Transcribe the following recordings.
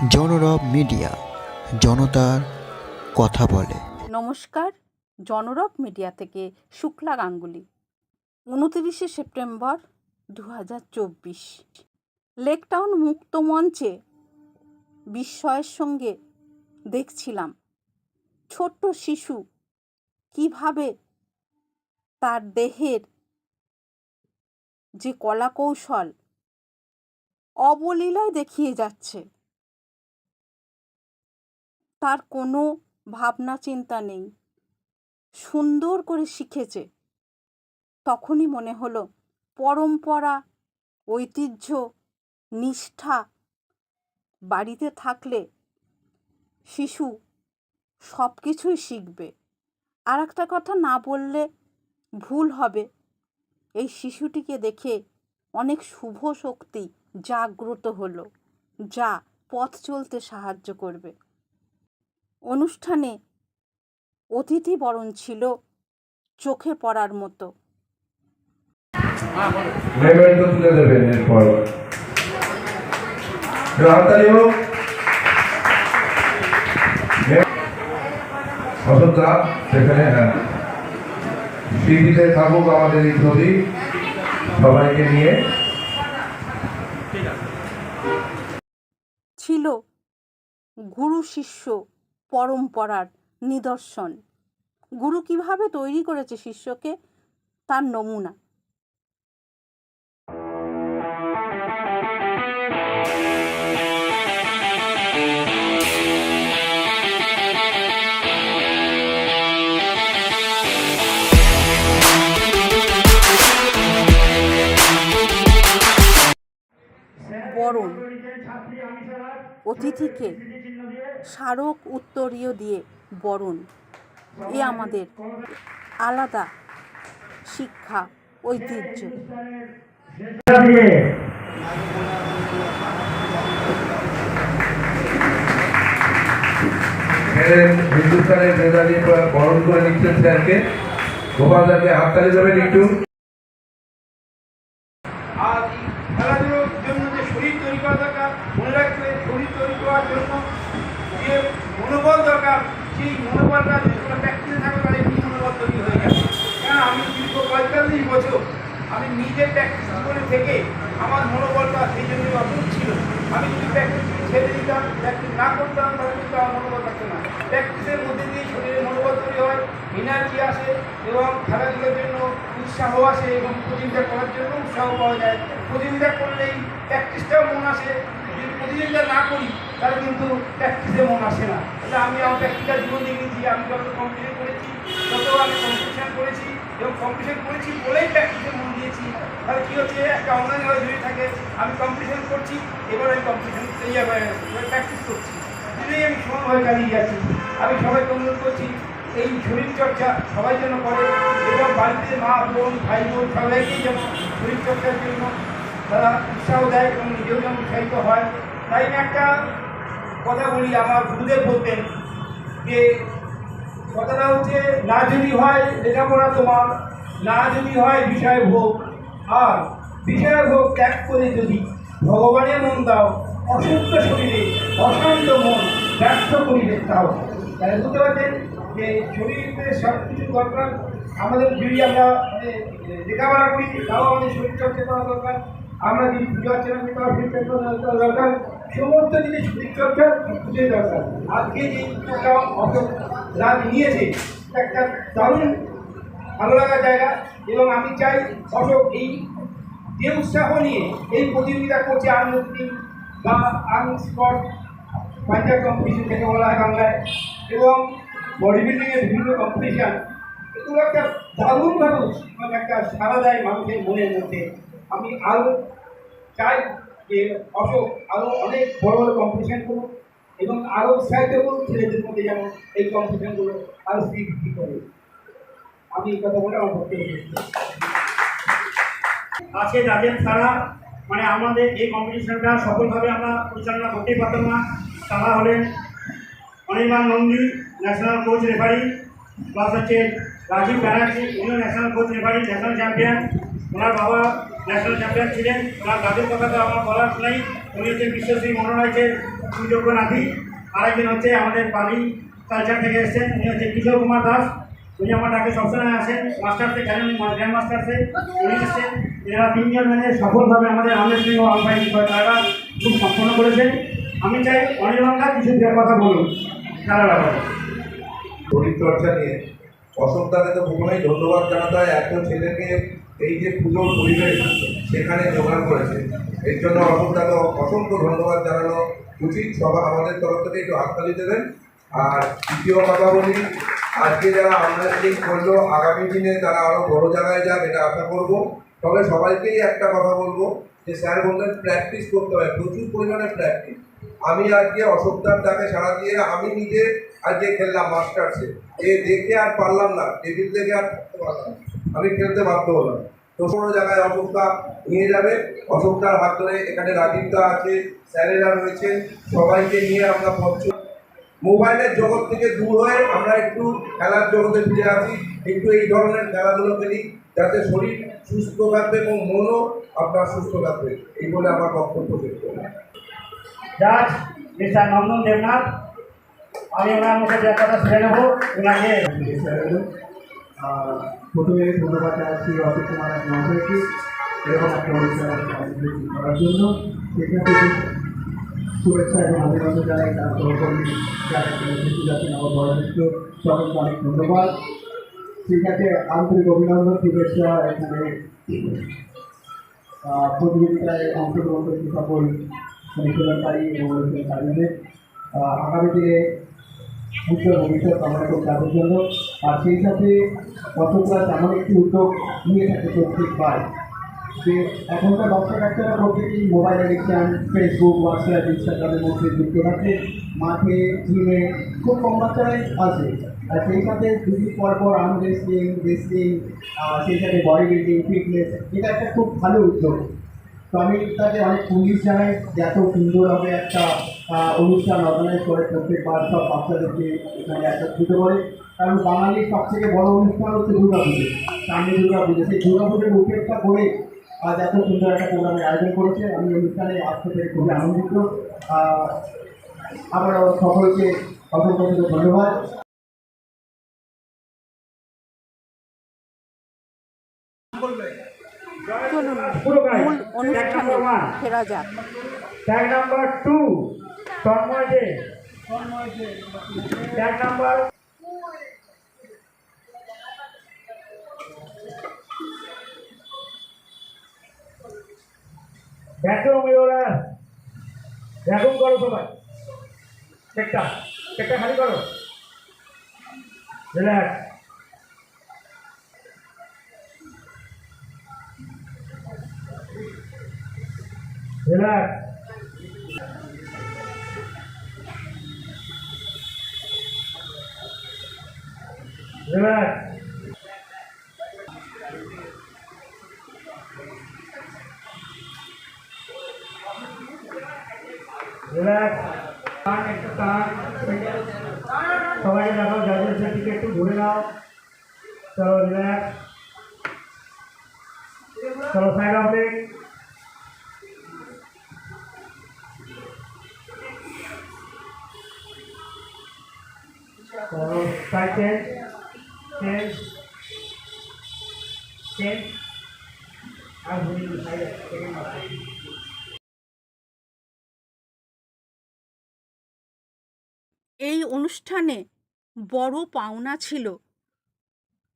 জনরব media, জনতার কথা বলে। নমস্কার, জনরব মিডিয়া থেকে শুক্লা গাঙ্গুলি। 29শে সেপ্টেম্বর 2024 লেকটাউন মুক্ত মঞ্চে বিস্ময়ের সঙ্গে দেখছিলাম ছোট্ট শিশু কিভাবে তার দেহের যে কলাকৌশল অবলীলায় দেখিয়ে যাচ্ছে। তার কোনো ভাবনা চিন্তা নেই, সুন্দর করে শিখেছে। তখনই মনে হলো পরম্পরা, ঐতিহ্য, নিষ্ঠা বাড়িতে থাকলে শিশু সব কিছুই শিখবে। আর একটা কথা না বললে ভুল হবে, এই শিশুটিকে দেখে অনেক শুভ শক্তি জাগ্রত হলো, যা পথ চলতে সাহায্য করবে। অনুষ্ঠানে অতিথি বরণ ছিল চোখে পড়ার মতো। তুলে দেবেন এরপর অযোধ্যা সেখানে স্মৃতিতে থাকুক আমাদের এই ছবি সবাইকে নিয়ে। ছিল গুরু শিষ্য পরম্পরার নিদর্শন। গুরু কিভাবে তৈরি করেছে শিষ্যকে, তার নমুনা। বরণ, অতিথিকে স্মারক উত্তরীয় দিয়ে বরণ, এ আমাদের আলাদা শিক্ষা, ঐতিহ্য। হিন্দুস্তানের মেধাবী বরণ করে নিচ্ছেন স্যারকে। গোপাল দাকে হাততালি দেবেন একটু। আর খেলাধুলোর জন্য যে শরীর তৈরি করা দরকার, মনে রাখবে শরীর তৈরি করার জন্য যে মনোবল দরকার, সেই মনোবলটা যদি কোনো প্র্যাকটিসে থাকবে তাহলে এই মনোবল তৈরি হয়ে যাবে। কেন আমি দীর্ঘ 45 বছর আমি নিজে প্র্যাকটিস করে থেকে আমার মনোবলটা সেই জন্য অটুট ছিল। আমি যদি প্র্যাকটিস ছেড়ে দিতাম, প্র্যাকটিস না করতাম, তাহলে কিন্তু আমার মনোবল থাকতো না। প্র্যাকটিসের মধ্যে দিয়ে শরীরের মনোবল তৈরি হয়, এনার্জি আসে এবং খেলাধুলার জন্য উৎসাহ আসে এবং প্রতিযোগিতা করার জন্য উৎসাহ পাওয়া যায়। প্রতিযোগিতা করলেই প্র্যাকটিসটাও মন আসে। যদি প্রতিযোগিতা না করি তাহলে কিন্তু প্র্যাকটিসে মন আসে না। তাহলে আমি আমার প্র্যাকটিক্যাল জীবন দেখেছি, আমি যত কম্পিটিশন করেছি তত আমি কম্পিটিশন করেছি এবং কম্পিটিশন করেছি বলেই প্র্যাকটিসে মন দিয়েছি। তাহলে কী হচ্ছে, একটা অনলাইনভাবে জড়িয়ে থাকে, আমি কম্পিটিশন করছি, এবার আমি কম্পিটিশন প্র্যাকটিস করছি, দুটোই আমি সমানভাবে চালিয়ে যাচ্ছি। আমি সবাইকে অনুরোধ করছি এই শরীরচর্চা সবাই যেন করে এবং বাড়িতে মা বোন ভাই বোন সবাইকেই যেন শরীরচর্চার জন্য তারা উৎসাহ দেয় এবং নিজেও যেন উৎসাহিত হয়। তাই আমি একটা কথা বলি, আমার গুরুদেব বলতেন যে কথাটা হচ্ছে, না যদি হয় লেখাপড়া তোমার, না যদি হয় বিষয় ভোগ, আর বিষয় ভোগ ত্যাগ করে যদি ভগবানের মন দাও, অসুস্থ শরীরে অশান্ত মন ব্যর্থ করিবে তাও। তাহলে বুঝতে পারছেন যে শরীরে সব কিছু দরকার। আমাদের যদি আমরা লেখাপড়া করি তাও আমাদের শরীরচর্চা করা দরকার। আমরা যদি পুজো অর্চনা করি তাও শরীরচর্চা করা দরকার। সমস্ত জিনিস শরীরচর্চা খুঁজে দরকার। আজকে যে একটা অশোক রাজ নিয়েছে একটা দারুণ ভালো লাগার জায়গা এবং আমি চাই অশোক এই যে উৎসাহ নিয়ে এই প্রতিযোগিতা করছে আনমুক্তি বা আনস্পট পাঞ্জাব কম্পিটিশন থেকে বলা হয় বাংলায়, এবং বডি বিল্ডিংয়ের বিভিন্ন কম্পিটিশান, এগুলো একটা দারুণভাবে একটা সাড়া দেয় মানুষের মনের মধ্যে। আমি আরও চাই যে অশোক আরও অনেক বড় বড় কম্পিটিশান করুক এবং আরও উৎসাহিত করুক ছেলেদের মধ্যে, যেন এই কম্পিটিশানগুলো আরও বৃদ্ধি করে। আমি এই কথা বলে আমার বক্তব্য আছে যাদের তারা মানে আমাদের এই কম্পিটিশনটা সফলভাবে আমরা পরিচালনা করতেই পারতাম না। তারা হলেন Anirban Nandi, national coach referee, plus হচ্ছে রাজীব ব্যানার্জি, উনিও national coach referee, national champion. ওনার বাবা ন্যাশনাল চ্যাম্পিয়ন ছিলেন। ওনার দাদুর কথা তো আমার বলার নেই। উনি হচ্ছেন বিশ্বশ্রী মনোনয়নের সুযোগ্য নাতি। আরেকজন হচ্ছে আমাদের বালি কালচার থেকে এসেছেন, উনি হচ্ছে কিশোর কুমার দাস। উনি আমার ডাকে সবসময় আসেন, মাস্টার্সে জানেন, গ্র্যান্ড মাস্টার্সে উনি এসেছেন। এরা তিনজন মিলে সফলভাবে আমাদের আমেরিকা ও আলপাইন তারা খুব সম্পন্ন করেছেন। আমি চাই অনির্বাণদা কিছু কথা বলুন খেলার ব্যাপারে। শরীরচর্চা নিয়ে অশোক দাকে তো প্রথমেই ধন্যবাদ জানাতে হয়, এত ছেলেকে এই যে পুজোর পরিবেশ সেখানে জোগাড় করেছে, এর জন্য অশোক দাকে অসংখ্য ধন্যবাদ জানানো উচিত। সবাই আমাদের তরফ থেকে একটু হাততালি দেবেন। আর দ্বিতীয় কথা বলি, আজকে যারা আন্দোলন করলো আগামী দিনে তারা আরও বড় জায়গায় যাক এটা আশা করব। তবে সবাইকেই একটা কথা বলবো যে স্যার বললেন প্র্যাকটিস করতে হবে, প্রচুর পরিমাণে প্র্যাকটিস। আমি আজকে অশোকদার ডাকে সাড়া দিয়ে আমি নিজে আজকে খেললাম মাস্টার্সে, এ দেখে আর পারলাম না, টেবিল দেখে আর থাকতে পারলাম না, আমি খেলতে বাধ্য হলাম। তো কোনো জায়গায় অশোকদা নিয়ে যাবে, অশোকদার হাত ধরে এখানে রাজীবদা আছে, স্যারেরা রয়েছেন, সবাইকে নিয়ে আমরা মোবাইলের জগৎ থেকে দূর হয়ে আমরা একটু খেলার জগতে ফিরে আসি, একটু এই ধরনের খেলাধুলো খেলি যাতে শরীর সুস্থ থাকবে এবং মনও আপনার সুস্থ থাকবে। এই বলে আমার বক্তব্য শেষ করলাম। জাজ মিস্টার নন্দন দেবনাথ, আমি ওনার মুখে যে কথা শুনে নেব ওনাকে। প্রথমে ধন্যবাদ জানাচ্ছি অশোক কুমার মহাশয়কে এরকম একটা অনুষ্ঠান করার জন্য। সেখানে শুভেচ্ছা এবং অভিনন্দন জানাই তার সহকর্মী যারা উপস্থিত আছেন, আমার বড় মিত্র সকলকে অনেক ধন্যবাদ। ঠিক আছে, আন্তরিক অভিনন্দন শুভেচ্ছা। এখানে প্রতিযোগিতায় অংশগ্রহণ করছে সকল অনুশীলনকারী এবং অনুশীলনকারীদের। আগামী দিনে উজ্জ্বল ভবিষ্যৎ কামনা করছে তাদের জন্য। আর সেই সাথে অশোকরা তেমন একটি উদ্যোগ নিয়ে থাকে প্রত্যেক পায় যে এখনকার বাচ্চা কাচ্চারা প্রত্যেকেই মোবাইল অ্যাডিকশান, ফেসবুক, হোয়াটসঅ্যাপ, ইনস্টাগ্রামের মধ্যে যুক্ত থাকে। মাঠে জিমে খুব কম বাচ্চারাই আছে। আর সেই সাথে দুদিন পর পর আর্ম রেসলিং, সেই সাথে বডি বিল্ডিং, ফিটনেস, এটা একটা খুব ভালো উদ্যোগ। তো আমি তাকে অনেক পুলিশ জানাই যে এত সুন্দরভাবে একটা অনুষ্ঠান অর্গানাইজ করে প্রত্যেকবার সব বাচ্চাদেরকে এখানে একত্রিত করে। কারণ বাঙালির সবথেকে বড় অনুষ্ঠান হচ্ছে দুর্গা পুজো, সামনে দুর্গা পুজো। সেই দুর্গা পুজোর উপেক্ষা করে আজ এত সুন্দর একটা প্রোগ্রামের আয়োজন করেছে। আমি অনুষ্ঠানে আসতে পেরে খুবই আনন্দিত। আবারও সকলকে অসংখ্য ধন্যবাদ। চলুন মূল অনুষ্ঠানে ফেরা যাক। ট্যাগ নাম্বার 2 তন্ময় দে, ট্যাগ নাম্বার দেখো মেয়েরা এখন করো সবাই, চেকটা খালি করো, রিল্যাক্স। Relax. Relax. Relax. সবাই দেখো যাদের সেটিকে একটু ঘুরে নাও। চলো রিল্যাক্স, চলো side of leg. Side change, I'm going to side second one. এই অনুষ্ঠানে বড় পাওনা ছিল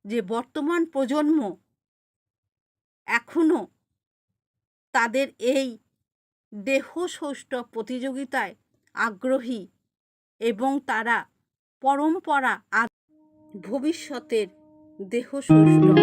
যে বর্তমান প্রজন্ম এখনো তাদের এই দেহসৌষ্ঠব প্রতিযোগিতায় আগ্রহী এবং তারা পরম্পরা আর ভবিষ্যতের দেহসৌষ্ঠব।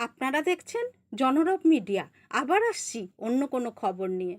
আপনারা দেখছেন জনরব মিডিয়া। আবার আসছি অন্য কোনো খবর নিয়ে।